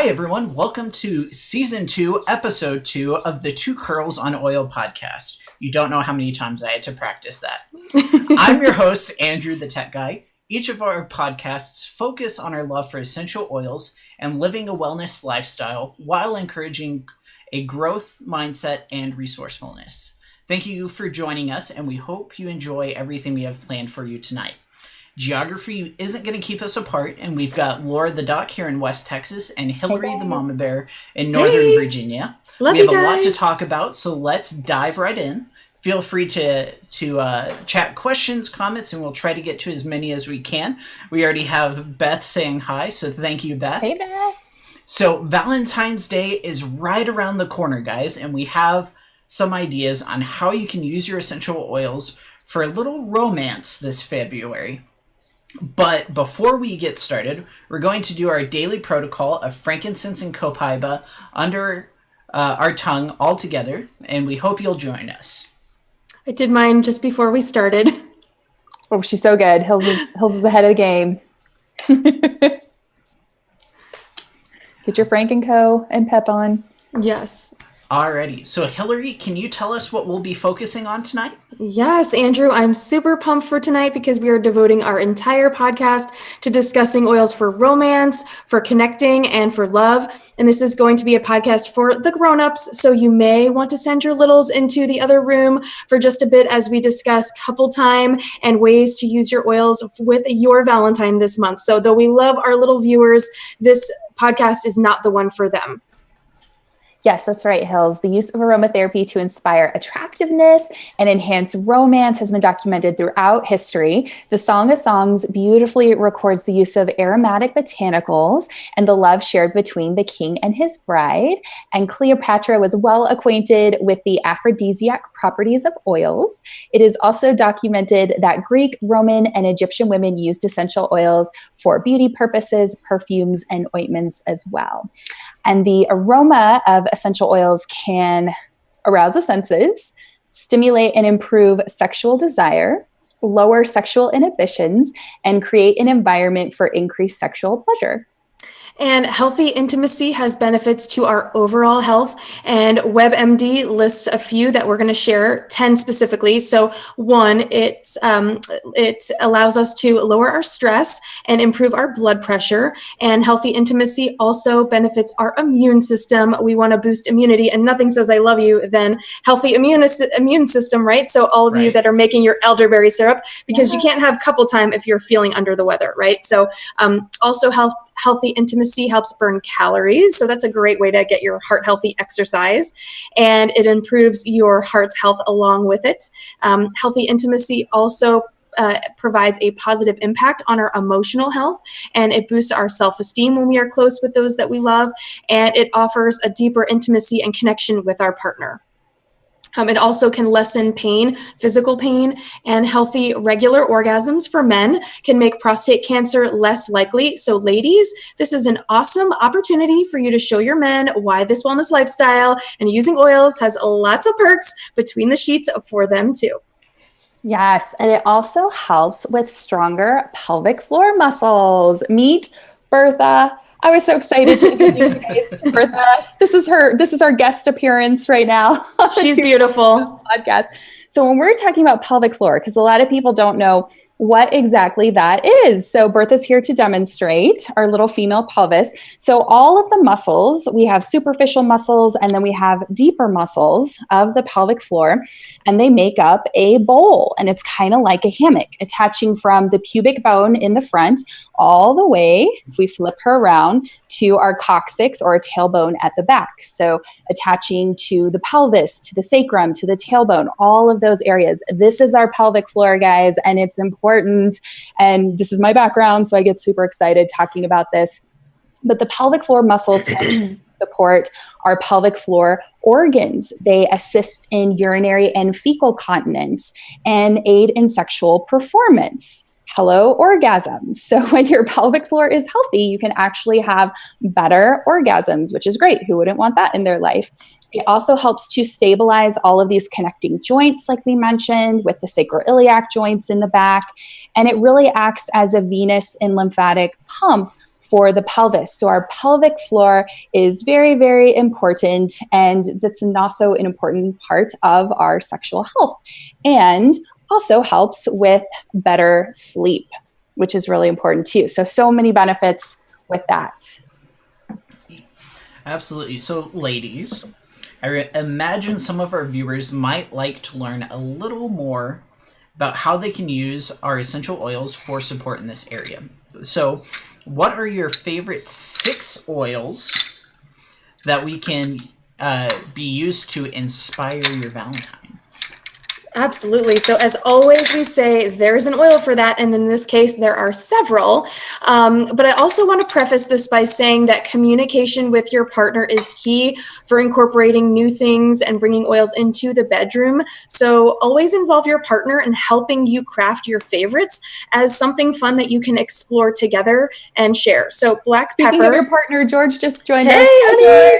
Hi, everyone. Welcome to Season 2, Episode 2 of the Two Curls on Oil podcast. You don't know how many times I had to practice that. I'm your host, Andrew the Tech Guy. Each of our podcasts focus on our love for essential oils and living a wellness lifestyle while encouraging a growth mindset and resourcefulness. Thank you for joining us, and we hope you enjoy everything we have planned for you tonight. Geography isn't going to keep us apart, and we've got Laura the Doc here in West Texas and Hillary the Mama Bear in Northern Virginia. Love we have you a lot to guys. talk about, so let's dive right in. Feel free to chat questions, comments, and we'll try to get to as many as we can. We already have Beth saying hi, so thank you, Beth. Hey, Beth. So Valentine's Day is right around the corner, guys, and we have some ideas on how you can use your essential oils for a little romance this February. But before we get started, we're going to do our daily protocol of frankincense and copaiba under our tongue all together, and we hope you'll join us. I did mine just before we started. Oh, she's so good. Hills is ahead of the game. Get your Frank & Co. and pep on. Yes. Alrighty. So Hillary, can you tell us what we'll be focusing on tonight? Yes, Andrew, I'm super pumped for tonight because we are devoting our entire podcast to discussing oils for romance, for connecting, and for love. And this is going to be a podcast for the grown-ups, so you may want to send your littles into the other room for just a bit as we discuss couple time and ways to use your oils with your Valentine this month. So though we love our little viewers, this podcast is not the one for them. Yes, that's right, Hills. The use of aromatherapy to inspire attractiveness and enhance romance has been documented throughout history. The Song of Songs beautifully records the use of aromatic botanicals and the love shared between the king and his bride. And Cleopatra was well acquainted with the aphrodisiac properties of oils. It is also documented that Greek, Roman, and Egyptian women used essential oils for beauty purposes, perfumes, and ointments as well. And the aroma of essential oils can arouse the senses, stimulate and improve sexual desire, lower sexual inhibitions, and create an environment for increased sexual pleasure. And healthy intimacy has benefits to our overall health. And WebMD lists a few that we're going to share, 10 specifically. So one, it allows us to lower our stress and improve our blood pressure. And healthy intimacy also benefits our immune system. We want to boost immunity, and nothing says I love you than healthy immune system, right? So all of you that are making your elderberry syrup, because you can't have couple time if you're feeling under the weather, right? So also healthy intimacy helps burn calories. So that's a great way to get your heart healthy exercise. And it improves your heart's health along with it. Healthy intimacy also provides a positive impact on our emotional health, and it boosts our self-esteem when we are close with those that we love. And it offers a deeper intimacy and connection with our partner. It also can lessen pain, physical pain, and healthy regular orgasms for men can make prostate cancer less likely. So ladies, this is an awesome opportunity for you to show your men why this wellness lifestyle and using oils has lots of perks between the sheets for them too. Yes, and it also helps with stronger pelvic floor muscles. Meet Bertha. I was so excited to introduce you guys to Bertha. This is our guest appearance right now. She's beautiful. Podcast. So when we're talking about pelvic floor, because a lot of people don't know what exactly that is. So Bertha's here to demonstrate our little female pelvis. So all of the muscles, we have superficial muscles, and then we have deeper muscles of the pelvic floor, and they make up a bowl. And it's kind of like a hammock attaching from the pubic bone in the front all the way, if we flip her around, to our coccyx or tailbone at the back. So attaching to the pelvis, to the sacrum, to the tailbone, all of those areas. This is our pelvic floor, guys, and it's important. And this is my background, so I get super excited talking about this. But the pelvic floor muscles support our pelvic floor organs. They assist in urinary and fecal continence and aid in sexual performance. Hello, orgasms. So when your pelvic floor is healthy, you can actually have better orgasms, which is great. Who wouldn't want that in their life? It also helps to stabilize all of these connecting joints, like we mentioned, with the sacroiliac joints in the back. And it really acts as a venous and lymphatic pump for the pelvis. So our pelvic floor is very, very important, and that's also an important part of our sexual health, and also helps with better sleep, which is really important too. So many benefits with that. Absolutely. So ladies, I imagine some of our viewers might like to learn a little more about how they can use our essential oils for support in this area. So what are your favorite 6 oils that we can be used to inspire your Valentine? Absolutely. So as always, we say there's an oil for that. And in this case, there are several. But I also want to preface this by saying that communication with your partner is key for incorporating new things and bringing oils into the bedroom. So always involve your partner in helping you craft your favorites as something fun that you can explore together and share. So black pepper. Speaking of your partner, George just joined us. Hey, honey.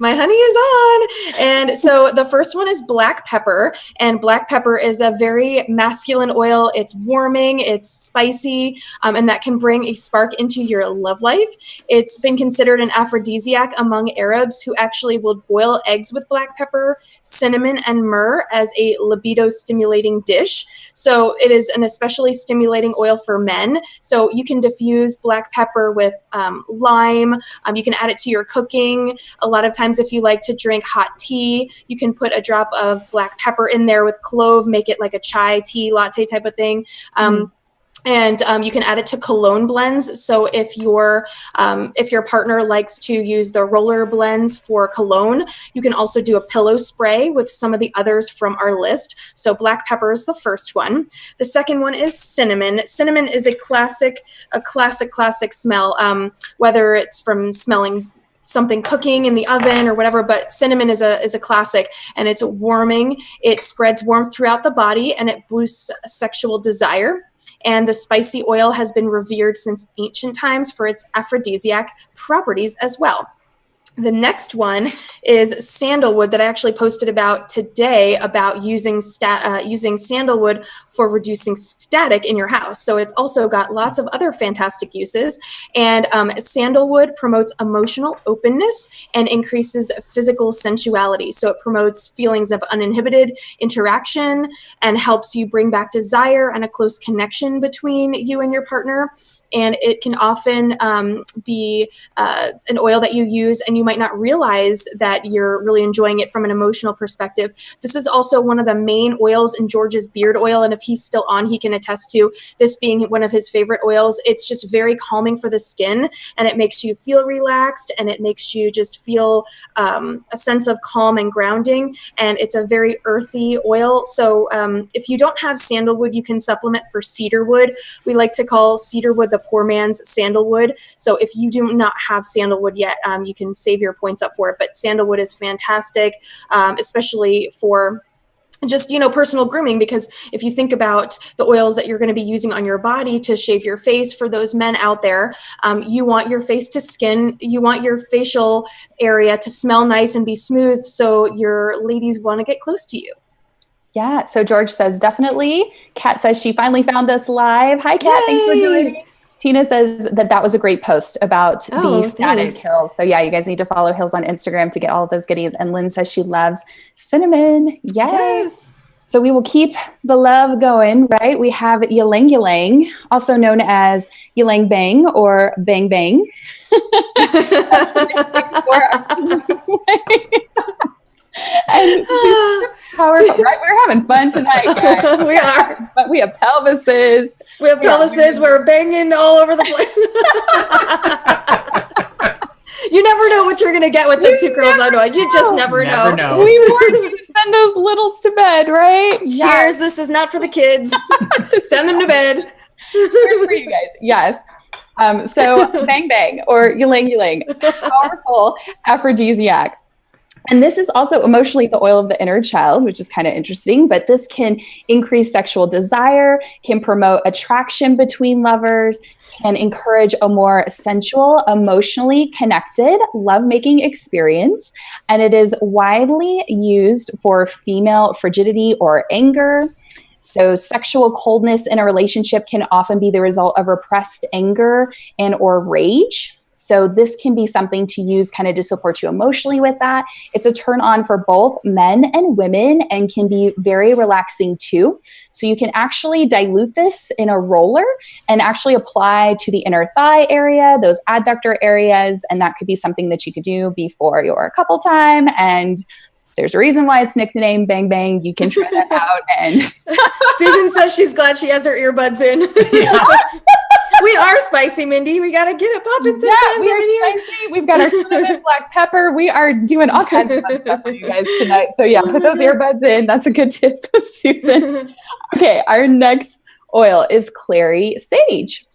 My honey is on. And so the first one is black pepper, and black pepper is a very masculine oil. It's warming, it's spicy, and that can bring a spark into your love life. It's been considered an aphrodisiac among Arabs, who actually will boil eggs with black pepper, cinnamon, and myrrh as a libido stimulating dish. So it is an especially stimulating oil for men. So you can diffuse black pepper with lime. You can add it to your cooking. A lot of times if you like to drink hot tea, you can put a drop of black pepper in there with clove, make it like a chai tea latte type of thing. And you can add it to cologne blends. So if your partner likes to use the roller blends for cologne, you can also do a pillow spray with some of the others from our list. So black pepper is the first one. The second one is cinnamon. Cinnamon is a classic smell, whether it's from smelling something cooking in the oven or whatever, but cinnamon is a classic, and it's warming. It spreads warmth throughout the body, and it boosts sexual desire. And the spicy oil has been revered since ancient times for its aphrodisiac properties as well. The next one is sandalwood that I actually posted about today, about using sandalwood for reducing static in your house. So it's also got lots of other fantastic uses. And sandalwood promotes emotional openness and increases physical sensuality. So it promotes feelings of uninhibited interaction and helps you bring back desire and a close connection between you and your partner. And it can often be an oil that you use and you might not realize that you're really enjoying it from an emotional perspective. This is also one of the main oils in George's beard oil, and if he's still on, he can attest to this being one of his favorite oils. It's just very calming for the skin, and it makes you feel relaxed, and it makes you just feel a sense of calm and grounding, and it's a very earthy oil. So if you don't have sandalwood, you can supplement for cedarwood. We like to call cedarwood the poor man's sandalwood. So if you do not have sandalwood yet, you can save your points up for it. But sandalwood is fantastic, especially for just, personal grooming, because if you think about the oils that you're going to be using on your body to shave your face, for those men out there, you want your face to skin, you want your facial area to smell nice and be smooth, so your ladies want to get close to you. Yeah. So George says, definitely. Kat says she finally found us live. Hi, Kat. Yay! Thanks for joining. Tina says that was a great post about the static Hills. So yeah, you guys need to follow Hills on Instagram to get all of those goodies. And Lynn says she loves cinnamon. Yay. Yes. So we will keep the love going, right? We have ylang ylang, also known as ylang bang or bang bang. That's and powerful, right? We're having fun tonight, guys. We are. But we have pelvises. We have pelvises. We're banging all over the place. You never know what you're going to get with the two girls on oil. You just never know. We warned you to send those littles to bed, right? Cheers. Yes. This is not for the kids. Send them to bed. Cheers for you guys. Yes. So bang bang or ylang ylang, powerful aphrodisiac. And this is also emotionally the oil of the inner child, which is kind of interesting, but this can increase sexual desire, can promote attraction between lovers, can encourage a more sensual, emotionally connected lovemaking experience. And it is widely used for female frigidity or anger. So sexual coldness in a relationship can often be the result of repressed anger and or rage. So this can be something to use kind of to support you emotionally with that. It's a turn on for both men and women and can be very relaxing too. So you can actually dilute this in a roller and actually apply to the inner thigh area, those adductor areas, and that could be something that you could do before your couple time. And there's a reason why it's nicknamed Bang Bang. You can try that out. And Susan says she's glad she has her earbuds in. Yeah. We are spicy, Mindy. We got to get it popping sometimes. Yeah, we are spicy. We've got our cinnamon, black pepper. We are doing all kinds of fun stuff for you guys tonight. So yeah, put those earbuds in. That's a good tip, Susan. Okay, our next oil is clary sage.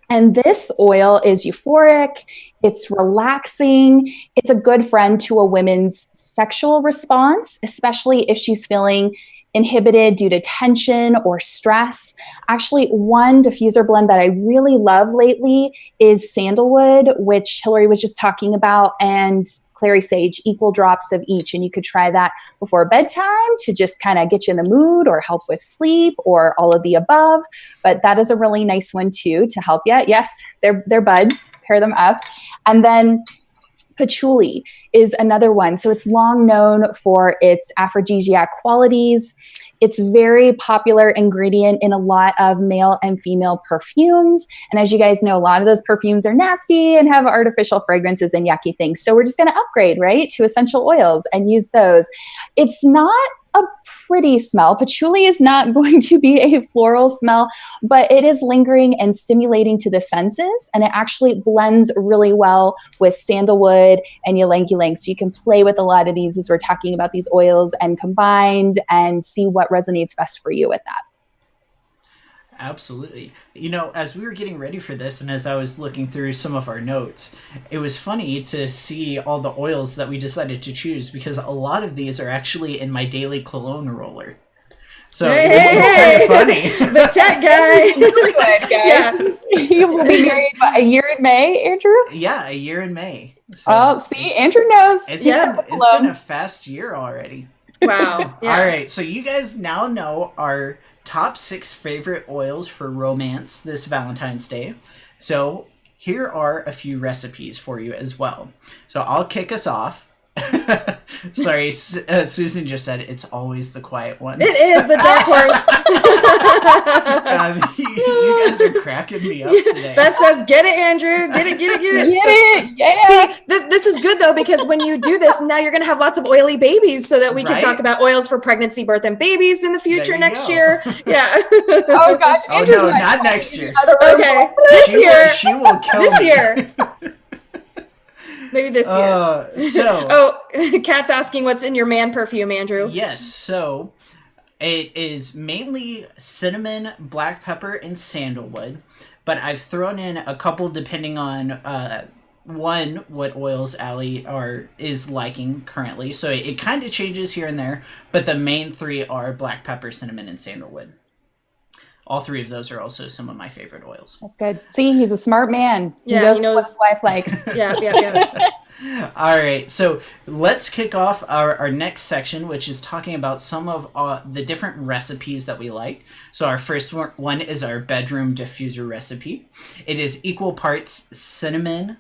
And this oil is euphoric, it's relaxing, it's a good friend to a woman's sexual response, especially if she's feeling inhibited due to tension or stress. Actually, one diffuser blend that I really love lately is sandalwood, which Hillary was just talking about, and clary sage, equal drops of each. And you could try that before bedtime to just kind of get you in the mood or help with sleep or all of the above. But that is a really nice one too to help you. Yes, they're buds, pair them up. And then patchouli is another one. So it's long known for its aphrodisiac qualities. It's very popular ingredient in a lot of male and female perfumes. And as you guys know, a lot of those perfumes are nasty and have artificial fragrances and yucky things. So we're just going to upgrade, right, to essential oils and use those. It's not a pretty smell. Patchouli is not going to be a floral smell, but it is lingering and stimulating to the senses. And it actually blends really well with sandalwood and ylang ylang. So you can play with a lot of these as we're talking about these oils and combined and see what resonates best for you with that. Absolutely. You know, as we were getting ready for this and as I was looking through some of our notes, it was funny to see all the oils that we decided to choose because a lot of these are actually in my daily cologne roller. So it's kind of funny. The tech guy. Good, guys. Yeah. You will be married a year in May, Andrew? Yeah, a year in May. So oh, see, Andrew knows. It's been a fast year already. Wow. Yeah. All right, so you guys now know our top 6 favorite oils for romance this Valentine's Day. So here are a few recipes for you as well. So I'll kick us off. Sorry, Susan just said it's always the quiet ones. It is the dark horse. You guys are cracking me up today. Beth says, get it, Andrew. Get it. Get it. Yeah. See, this is good, though, because when you do this, now you're going to have lots of oily babies so that we can talk about oils for pregnancy, birth, and babies in the future next year. Yeah. Oh, gosh. Andrew's no, not next year. Okay. This year. She will kill this me. year. Maybe this year. Kat's asking what's in your man perfume, Andrew. Yes, so it is mainly cinnamon, black pepper, and sandalwood. But I've thrown in a couple depending on what oils Allie is liking currently. So it kind of changes here and there. But the main 3 are black pepper, cinnamon, and sandalwood. All 3 of those are also some of my favorite oils. That's good. See, he's a smart man. Yeah, he knows what his wife likes. Yeah. All right, so let's kick off our next section, which is talking about some of the different recipes that we like. So our first one is our bedroom diffuser recipe. It is equal parts cinnamon,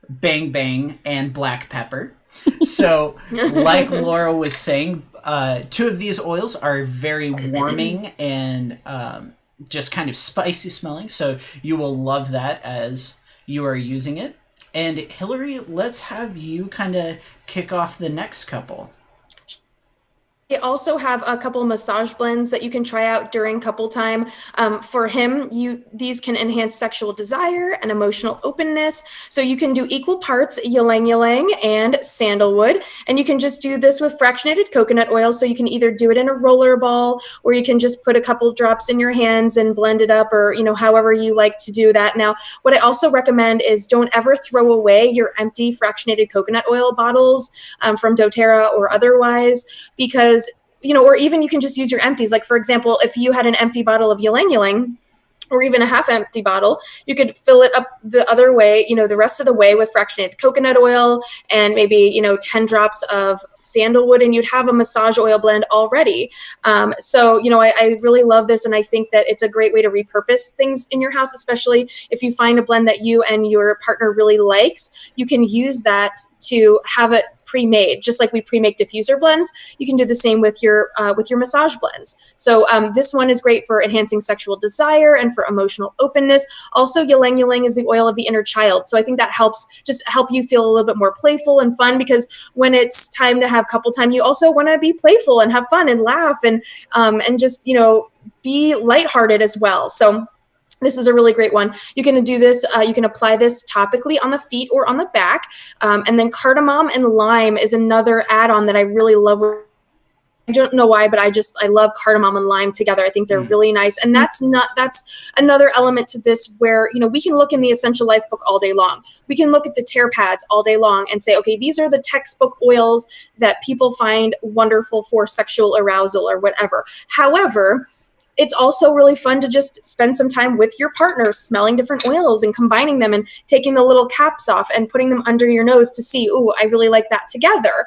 bang bang, and black pepper. So like Laura was saying, 2 of these oils are very warming and just kind of spicy smelling. So you will love that as you are using it. And Hillary, let's have you kind of kick off the next couple. They also have a couple massage blends that you can try out during couple time. For him, these can enhance sexual desire and emotional openness. So you can do equal parts ylang ylang and sandalwood. And you can just do this with fractionated coconut oil. So you can either do it in a roller ball or you can just put a couple drops in your hands and blend it up or, however you like to do that. Now, what I also recommend is don't ever throw away your empty fractionated coconut oil bottles from doTERRA or otherwise, because or even you can just use your empties. Like, for example, if you had an empty bottle of ylang ylang or even a half empty bottle. You could fill it up the other way, the rest of the way with fractionated coconut oil and maybe, 10 drops of sandalwood, and you'd have a massage oil blend already. So, I really love this. And I think that it's a great way to repurpose things in your house, especially if you find a blend that you and your partner really likes. You can use that to have it pre-made, just like we pre-make diffuser blends. You can do the same with your massage blends. So this one is great for enhancing sexual desire and for emotional openness. Also, ylang ylang is the oil of the inner child. So I think that helps help you feel a little bit more playful and fun, because when it's time to have couple time, you also want to be playful and have fun and laugh and just, be lighthearted as well. So this is a really great one. You can do this. You can apply this topically on the feet or on the back. And then cardamom and lime is another add-on that I really love. I don't know why, but I love cardamom and lime together. I think they're really nice. And that's another element to this where, we can look in the Essential Life book all day long. We can look at the tear pads all day long and say, okay, these are the textbook oils that people find wonderful for sexual arousal or whatever. However, it's also really fun to just spend some time with your partner smelling different oils and combining them and taking the little caps off and putting them under your nose to see, ooh, I really like that together.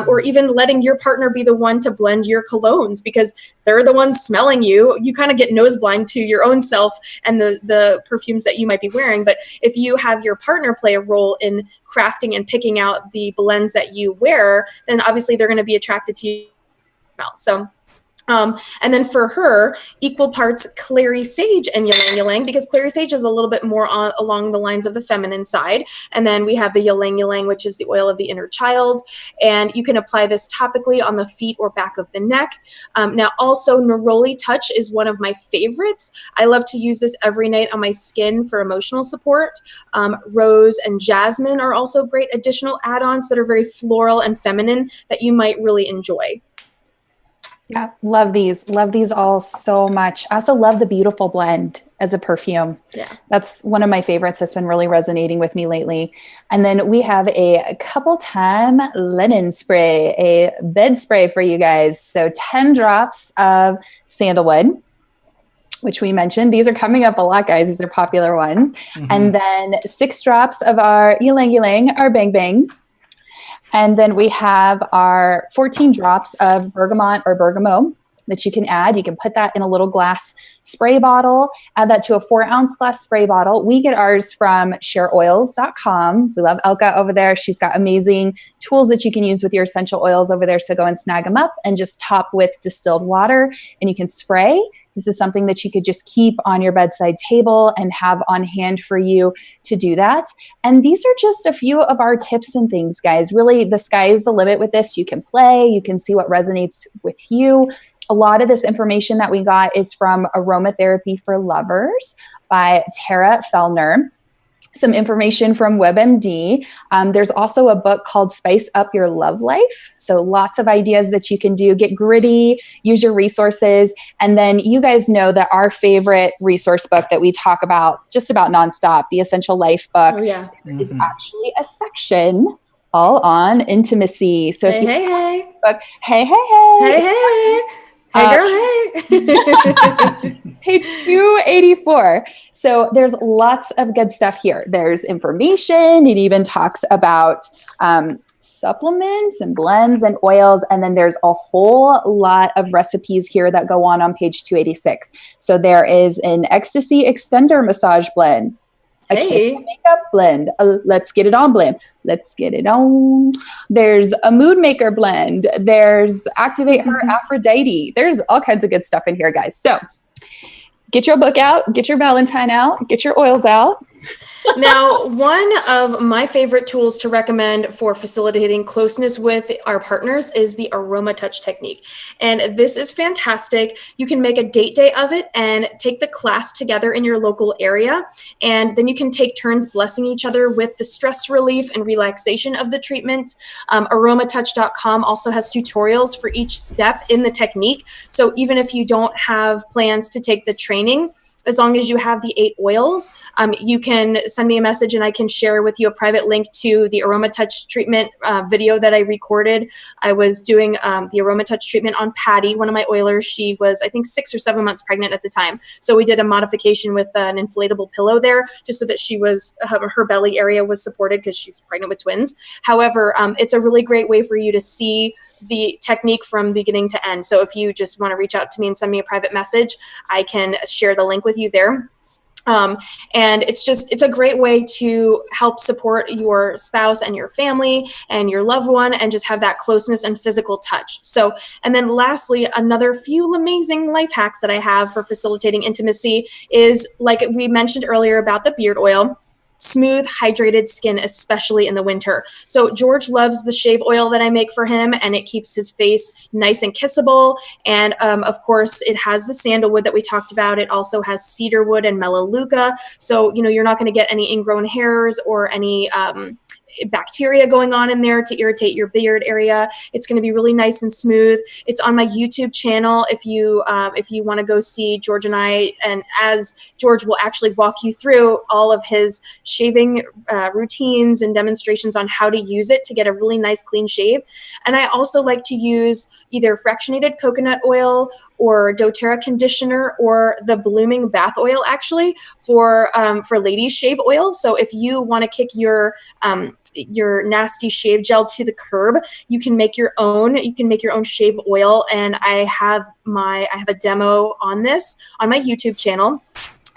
Or even letting your partner be the one to blend your colognes, because they're the ones smelling you. You kind of get nose blind to your own self and the perfumes that you might be wearing. But if you have your partner play a role in crafting and picking out the blends that you wear, then obviously they're going to be attracted to you. So and then for her, equal parts clary sage and ylang ylang, because clary sage is a little bit more along the lines of the feminine side. And then we have the ylang ylang, which is the oil of the inner child. And you can apply this topically on the feet or back of the neck. Now also neroli touch is one of my favorites. I love to use this every night on my skin for emotional support. Rose and jasmine are also great additional add-ons that are very floral and feminine that you might really enjoy. Yeah, love these all so much. I also love the Beautiful blend as a perfume. Yeah. That's one of my favorites that's been really resonating with me lately. And then we have a couple time linen spray, a bed spray for you guys. So 10 drops of sandalwood, which we mentioned. These are coming up a lot, guys. These are popular ones. Mm-hmm. And then 6 drops of our ylang ylang, our bang bang. And then we have our 14 drops of bergamot or bergamot that you can add. You can put that in a little glass spray bottle, add that to a 4-ounce glass spray bottle. We get ours from shareoils.com. We love Elka over there. She's got amazing tools that you can use with your essential oils over there. So go and snag them up and just top with distilled water and you can spray. This is something that you could just keep on your bedside table and have on hand for you to do that. And these are just a few of our tips and things, guys. Really, the sky is the limit with this. You can play, you can see what resonates with you. A lot of this information that we got is from Aromatherapy for Lovers by Tara Fellner. Some information from WebMD. There's also a book called Spice Up Your Love Life. So lots of ideas that you can do. Get gritty, use your resources. And then you guys know that our favorite resource book that we talk about just about nonstop, the Essential Life book, is actually a section all on intimacy. So if you hey. Book, hey. Hey, girl, hey. Page 284. So there's lots of good stuff here. There's information. It even talks about supplements and blends and oils. And then there's a whole lot of recipes here that go on page 286. So there is an ecstasy extender massage blend. A kiss and makeup blend. Let's get it on blend. Let's get it on. There's a mood maker blend. There's activate her Aphrodite. There's all kinds of good stuff in here, guys. So get your book out, get your Valentine out, get your oils out. Now, one of my favorite tools to recommend for facilitating closeness with our partners is the aroma touch technique. And this is fantastic. You can make a date day of it and take the class together in your local area. And then you can take turns blessing each other with the stress relief and relaxation of the treatment. Aromatouch.com also has tutorials for each step in the technique. So even if you don't have plans to take the training, as long as you have the 8 oils, you can send me a message and I can share with you a private link to the Aroma Touch treatment video that I recorded. I was doing the Aroma Touch treatment on Patty, one of my oilers. She was, I think, 6 or 7 months pregnant at the time. So we did a modification with an inflatable pillow there, just so that she was, her belly area was supported because she's pregnant with twins. However, it's a really great way for you to see the technique from beginning to end. So if you just want to reach out to me and send me a private message, I can share the link with you there. And it's a great way to help support your spouse and your family and your loved one and just have that closeness and physical touch. So, and then lastly, another few amazing life hacks that I have for facilitating intimacy is, like we mentioned earlier about the beard oil, smooth, hydrated skin, especially in the winter. So George loves the shave oil that I make for him, and it keeps his face nice and kissable. And of course, it has the sandalwood that we talked about. It also has cedarwood and melaleuca. So, you're not going to get any ingrown hairs or any bacteria going on in there to irritate your beard area. It's going to be really nice and smooth. It's on my YouTube channel if you want to go see George and I, and as George will actually walk you through all of his shaving routines and demonstrations on how to use it to get a really nice clean shave. And I also like to use either fractionated coconut oil or doTERRA conditioner or the blooming bath oil actually for ladies shave oil. So if you want to kick your nasty shave gel to the curb, you can make your own. You can make your own shave oil, and I have a demo on this on my YouTube channel.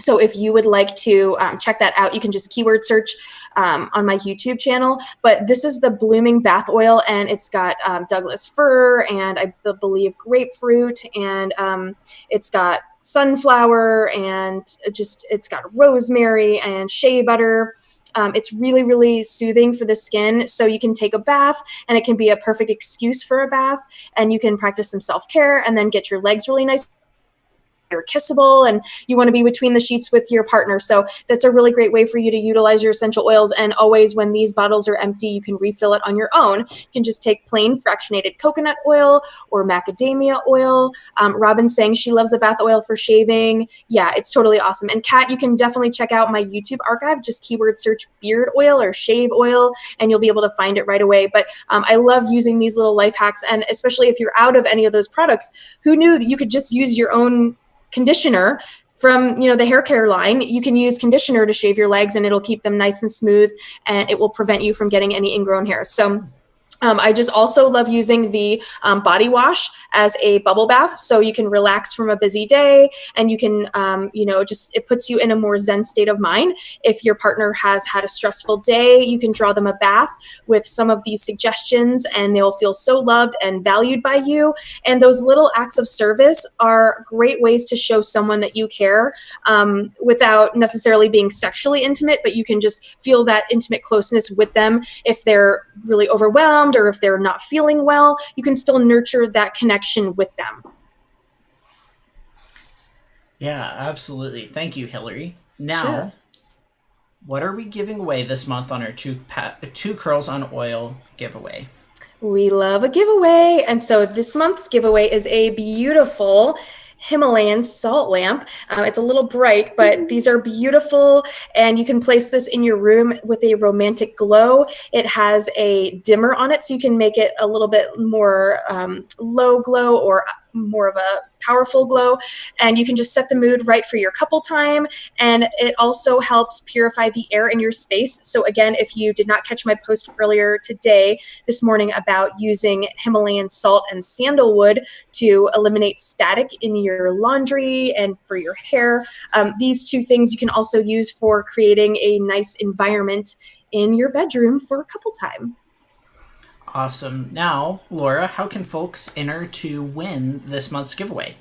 So if you would like to check that out, you can just keyword search on my YouTube channel. But this is the blooming bath oil, and it's got Douglas fir and I believe grapefruit, and it's got sunflower, and it's got rosemary and shea butter. It's really, really soothing for the skin. So you can take a bath, and it can be a perfect excuse for a bath, and you can practice some self-care and then get your legs really nice. You're kissable, and you want to be between the sheets with your partner. So that's a really great way for you to utilize your essential oils. And always when these bottles are empty, you can refill it on your own. You can just take plain fractionated coconut oil or macadamia oil. Robin's saying she loves the bath oil for shaving. Yeah, it's totally awesome. And Kat, you can definitely check out my YouTube archive. Just keyword search beard oil or shave oil, and you'll be able to find it right away. But I love using these little life hacks. And especially if you're out of any of those products, who knew that you could just use your own conditioner from the hair care line? You can use conditioner to shave your legs, and it'll keep them nice and smooth, and it will prevent you from getting any ingrown hairs. So I just also love using the body wash as a bubble bath, so you can relax from a busy day, and you can, it puts you in a more zen state of mind. If your partner has had a stressful day, you can draw them a bath with some of these suggestions, and they'll feel so loved and valued by you. And those little acts of service are great ways to show someone that you care without necessarily being sexually intimate, but you can just feel that intimate closeness with them. If they're really overwhelmed, or if they're not feeling well, you can still nurture that connection with them. Yeah, absolutely. Thank you, Hillary. Now, Sure. What are we giving away this month on our two Curls on Oil giveaway? We love a giveaway. And so this month's giveaway is a beautiful Himalayan salt lamp. It's a little bright, but these are beautiful, and you can place this in your room with a romantic glow. It has a dimmer on it, so you can make it a little bit more low glow or more of a powerful glow, and you can just set the mood right for your couple time. And it also helps purify the air in your space. So again, if you did not catch my post earlier this morning about using Himalayan salt and sandalwood to eliminate static in your laundry and for your hair, these two things you can also use for creating a nice environment in your bedroom for couple time. Awesome. Now, Laura, how can folks enter to win this month's giveaway?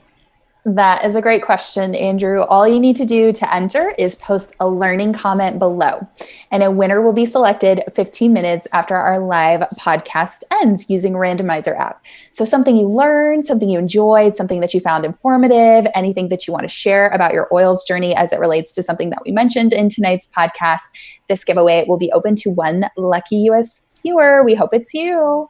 That is a great question, Andrew. All you need to do to enter is post a learning comment below, and a winner will be selected 15 minutes after our live podcast ends using Randomizer app. So something you learned, something you enjoyed, something that you found informative, anything that you want to share about your oils journey as it relates to something that we mentioned in tonight's podcast. This giveaway will be open to one lucky US viewer. We hope it's you.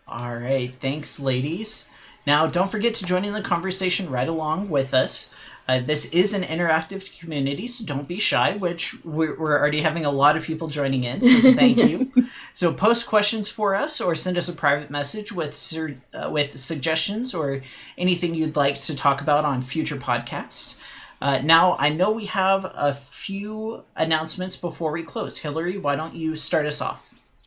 All right. Thanks, ladies. Now, don't forget to join in the conversation right along with us. This is an interactive community, so don't be shy, which we're already having a lot of people joining in, so thank you. So post questions for us or send us a private message with suggestions or anything you'd like to talk about on future podcasts. Now, I know we have a few announcements before we close. Hillary, why don't you start us off?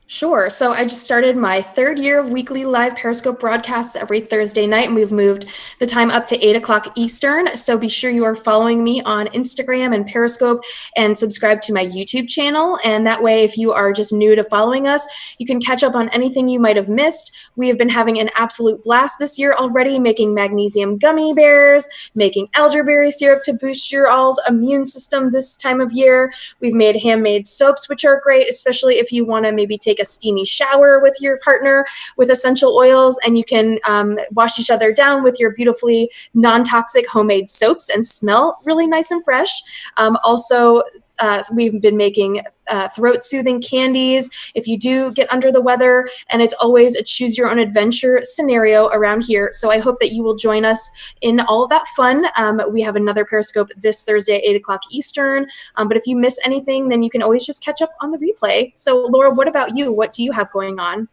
Sure. So I just started my 3rd year of weekly live Periscope broadcasts every Thursday night, and we've moved the time up to 8 o'clock Eastern. So be sure you are following me on Instagram and Periscope and subscribe to my YouTube channel. And that way, if you are just new to following us, you can catch up on anything you might have missed. We have been having an absolute blast this year already, making magnesium gummy bears, making elderberry syrup to boost your all's immune system this time of year. We've made handmade soaps, which are great, especially if you want to maybe take a steamy shower with your partner with essential oils, and you can wash each other down with your beautifully non-toxic homemade soaps and smell really nice and fresh. Also, we've been making throat soothing candies if you do get under the weather, and it's always a choose your own adventure scenario around here. So I hope that you will join us in all of that fun. We have another Periscope this Thursday at 8 o'clock Eastern. But if you miss anything, then you can always just catch up on the replay. So Laura, what about you? What do you have going on?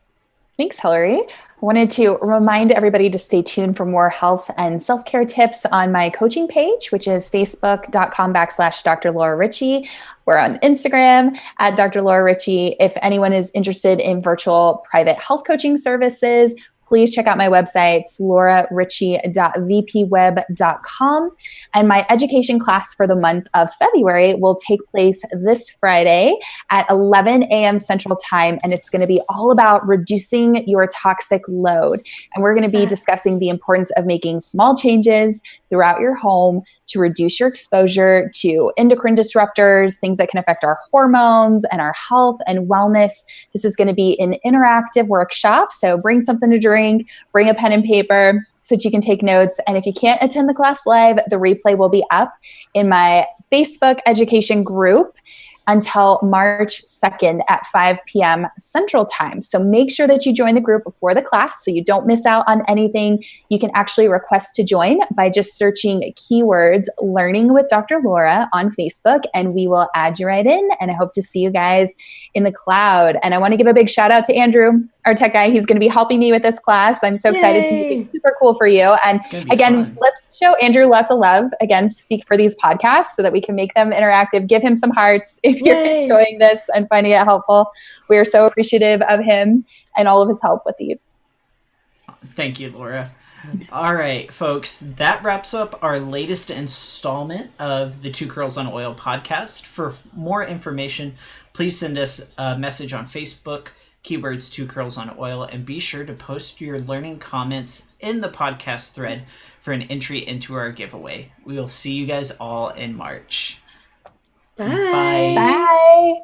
Thanks, Hillary. I wanted to remind everybody to stay tuned for more health and self-care tips on my coaching page, which is facebook.com/Dr. Laura Ricci. We're on Instagram at Dr. Laura Ricci. If anyone is interested in virtual private health coaching services, please check out my website, lauraricci.vpweb.com. And my education class for the month of February will take place this Friday at 11 a.m. Central Time. And it's going to be all about reducing your toxic load. And we're going to be discussing the importance of making small changes throughout your home to reduce your exposure to endocrine disruptors, things that can affect our hormones and our health and wellness. This is going to be an interactive workshop. So bring something to drink, bring a pen and paper so that you can take notes. And if you can't attend the class live, the replay will be up in my Facebook education group until March 2nd at 5 p.m. Central Time. So make sure that you join the group before the class so you don't miss out on anything. You can actually request to join by just searching keywords Learning with Dr. Laura on Facebook, and we will add you right in. And I hope to see you guys in the cloud. And I want to give a big shout out to Andrew, our tech guy. He's going to be helping me with this class. I'm so excited to make it super cool for you. And again, let's show Andrew lots of love. Again, speak for these podcasts so that we can make them interactive. Give him some hearts if you're enjoying this and finding it helpful. We are so appreciative of him and all of his help with these. Thank you, Laura. All right, folks, that wraps up our latest installment of the Two Curls on Oil podcast. For more information, please send us a message on Facebook, keywords Two Curls on Oil, and be sure to post your learning comments in the podcast thread for an entry into our giveaway. We will see you guys all in March. Bye. Bye.